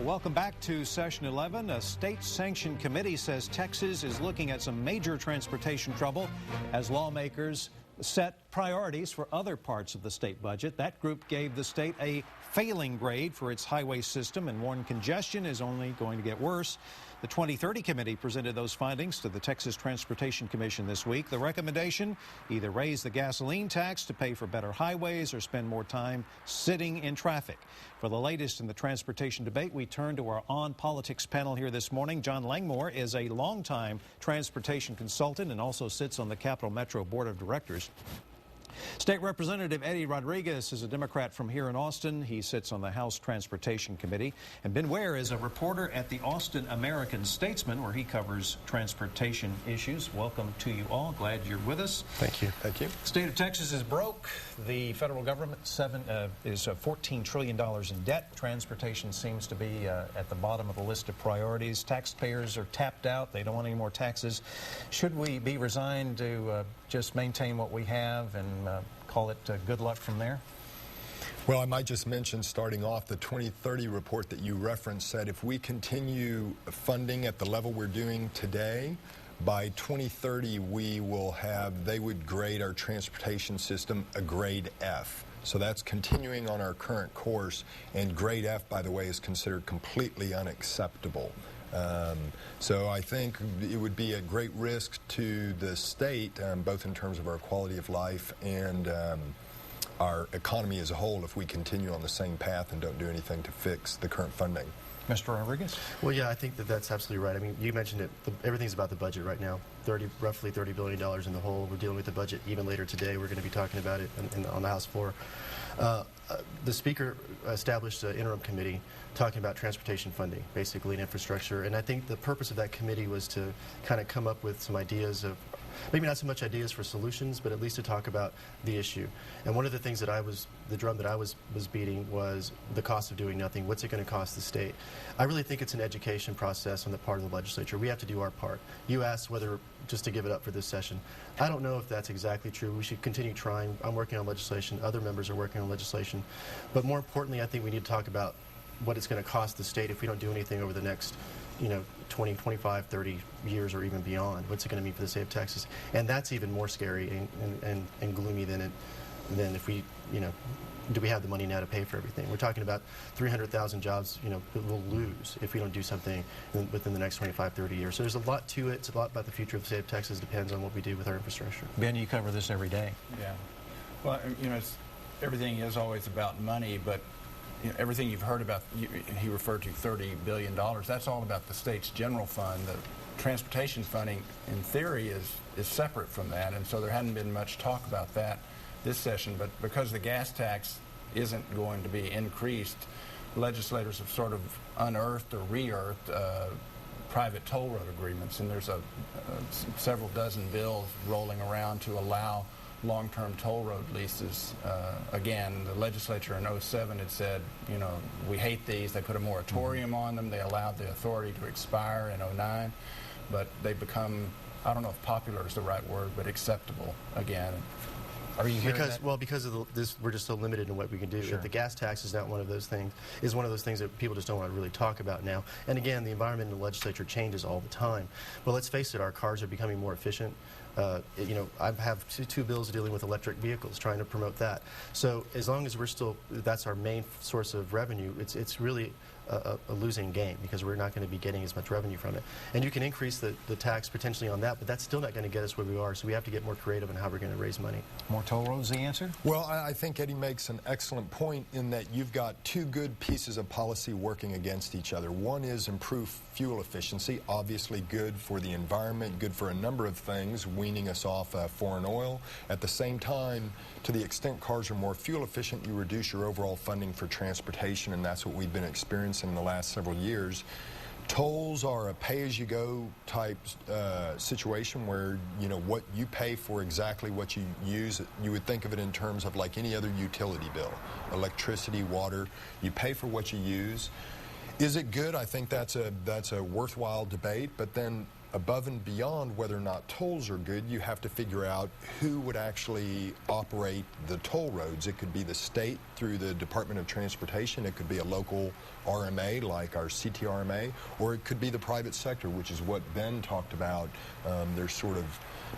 Welcome back to Session 11. A state-sanctioned committee says Texas is looking at some major transportation trouble as lawmakers set priorities for other parts of the state budget. That group gave the state a failing grade for its highway system and warned congestion is only going to get worse. The 2030 committee presented those findings to the Texas Transportation Commission this week. The recommendation, either raise the gasoline tax to pay for better highways or spend more time sitting in traffic. For the latest in the transportation debate, we turn to our On Politics panel here this morning. John Langmore is a longtime transportation consultant and also sits on the Capital Metro Board of Directors. State Representative Eddie Rodriguez is a Democrat from here in Austin. He sits on the House Transportation Committee. And Ben Ware is a reporter at the Austin American Statesman, where he covers transportation issues. Welcome to you all. Glad you're with us. Thank you. Thank you. State of Texas is broke. The federal government is $14 trillion in debt. Transportation seems to be at the bottom of the list of priorities. Taxpayers are tapped out. They don't want any more taxes. Should we be resigned to just maintain what we have and call it good luck from there? Well, I might just mention, starting off, the 2030 report that you referenced said if we continue funding at the level we're doing today, by 2030 they would grade our transportation system a grade F. So that's continuing on our current course, and grade F, by the way, is considered completely unacceptable. So I think it would be a great risk to the state, both in terms of our quality of life and our economy as a whole, if we continue on the same path and don't do anything to fix the current funding. Mr. Rodriguez? Well, yeah, I think that's absolutely right. I mean, you mentioned it. Everything's about the budget right now. Roughly $30 billion in the hole. We're dealing with the budget even later today. We're going to be talking about it on the House floor. The Speaker established an interim committee talking about transportation funding, basically, and infrastructure. And I think the purpose of that committee was to kind of come up with some ideas of, maybe not so much ideas for solutions, but at least to talk about the issue. And one of the things that the drum that I was beating was the cost of doing nothing. What's it going to cost the state? I really think it's an education process on the part of the legislature. We have to do our part. You asked whether just to give it up for this session. I don't know if that's exactly true. We should continue trying. I'm working on legislation. Other members are working on legislation. But more importantly, I think we need to talk about what it's going to cost the state if we don't do anything over the next 20, 25, 30 years or even beyond. What's it going to mean for the state of Texas? And that's even more scary and gloomy than if we, do we have the money now to pay for everything? We're talking about 300,000 jobs, we'll lose if we don't do something within the next 25, 30 years. So there's a lot to it. It's a lot about the future of the state of Texas. Depends on what we do with our infrastructure. Ben, you cover this every day. Yeah. Well, everything is always about money, but everything you've heard about, he referred to $30 billion, that's all about the state's general fund. The transportation funding, in theory, is separate from that, and so there hadn't been much talk about that this session. But because the gas tax isn't going to be increased, legislators have sort of unearthed or re-earthed private toll road agreements, and there's several dozen bills rolling around to allow long-term toll road leases. Again, the legislature in 2007 had said, we hate these. They put a moratorium on them. They allowed the authority to expire in 2009, but they've become, I don't know if popular is the right word, but acceptable again. Are you hearing that? Well, because of this, we're just so limited in what we can do. Sure. The gas tax is not one of those things. Is one of those things that people just don't want to really talk about now. And again, the environment in the legislature changes all the time. But let's face it, our cars are becoming more efficient. I have two bills dealing with electric vehicles, trying to promote that. So as long as that's our main source of revenue, it's really a losing game, because we're not going to be getting as much revenue from it. And you can increase the tax potentially on that, but that's still not going to get us where we are. So we have to get more creative in how we're going to raise money. More toll roads, the answer? Well, I think Eddie makes an excellent point in that you've got two good pieces of policy working against each other. One is improved fuel efficiency, obviously good for the environment, good for a number of things, weaning us off foreign oil. At the same time, to the extent cars are more fuel efficient, you reduce your overall funding for transportation, and that's what we've been experiencing in the last several years. Tolls are a pay-as-you-go type situation where, what you pay for exactly what you use. You would think of it in terms of like any other utility bill, electricity, water. You pay for what you use. Is it good? I think that's a worthwhile debate, but then above and beyond whether or not tolls are good, you have to figure out who would actually operate the toll roads. It could be the state through the Department of Transportation. It could be a local RMA like our CTRMA, or it could be the private sector, which is what Ben talked about. They're sort of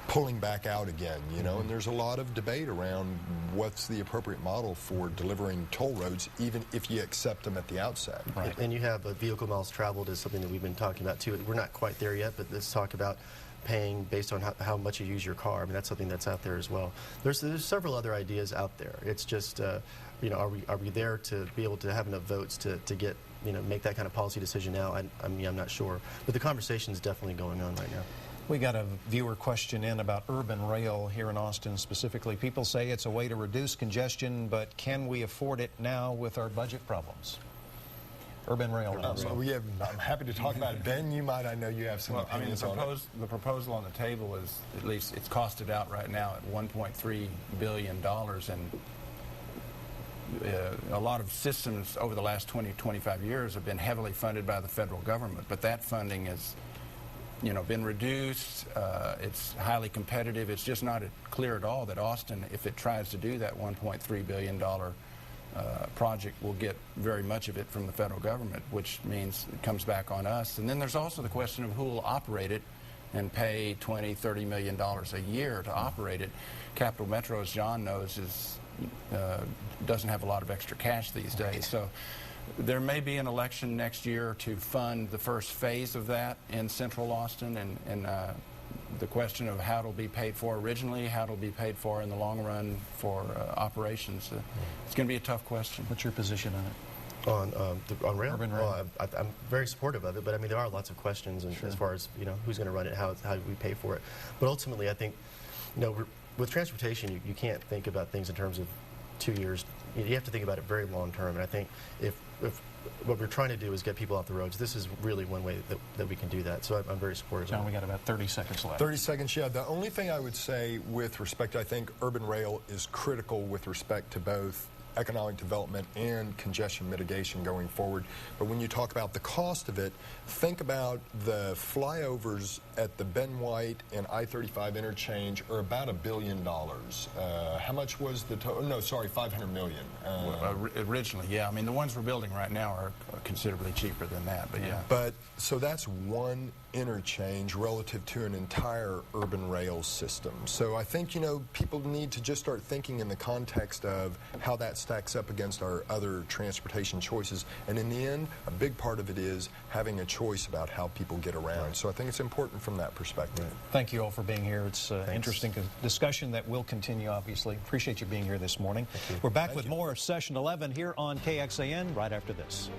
pulling back out again, you know, and there's a lot of debate around what's the appropriate model for delivering toll roads, even if you accept them at the outset. Right. And you have vehicle miles traveled is something that we've been talking about too. We're not quite there yet, but let's talk about paying based on how much you use your car. I mean, that's something that's out there as well. There's several other ideas out there. It's just, you know, are we there to be able to have enough votes to get, you know, make that kind of policy decision now? I mean, I'm not sure. But the conversation is definitely going on right now. We got a viewer question in about urban rail here in Austin specifically. People say it's a way to reduce congestion, but can we afford it now with our budget problems? Urban rail. I'm happy to talk about it. Ben, you might, I know you have some opinions on it. The proposal on the table is, at least it's costed out right now at $1.3 billion, and a lot of systems over the last 25 years have been heavily funded by the federal government, but that funding is, you know, been reduced. It's highly competitive. It's just not clear at all that Austin, if it tries to do that $1.3 billion project, will get very much of it from the federal government, which means it comes back on us. And then there's also the question of who will operate it and pay $20, $30 million a year to operate it. Capital Metro, as John knows, doesn't have a lot of extra cash these days. So there may be an election next year to fund the first phase of that in Central Austin, and the question of how it'll be paid for originally, how it'll be paid for in the long run for operations. It's going to be a tough question. What's your position on it? On rail? Urban rail. Well, I'm very supportive of it, but I mean, there are lots of questions as far as, you know, who's going to run it, how do we pay for it. But ultimately, I think, you know, with transportation, you can't think about things in terms of 2 years. You have to think about it very long term. And I think if what we're trying to do is get people off the roads, this is really one way that we can do that. So I'm very supportive. John, we got about 30 seconds left. 30 seconds, yeah. The only thing I would say with respect, I think urban rail is critical with respect to both economic development and congestion mitigation going forward. But when you talk about the cost of it, think about the flyovers at the Ben White and I-35 interchange are about $1 billion. How much was the total? No, sorry, $500 million. Originally, yeah. I mean, the ones we're building right now are considerably cheaper than that, but yeah. But so that's one interchange relative to an entire urban rail system. So I think, you know, people need to just start thinking in the context of how that stacks up against our other transportation choices. And in the end, a big part of it is having a choice about how people get around. So I think it's important from that perspective. Thank you all for being here. It's an interesting discussion that will continue, obviously. Appreciate you being here this morning. We're back with more of Session 11 here on KXAN right after this.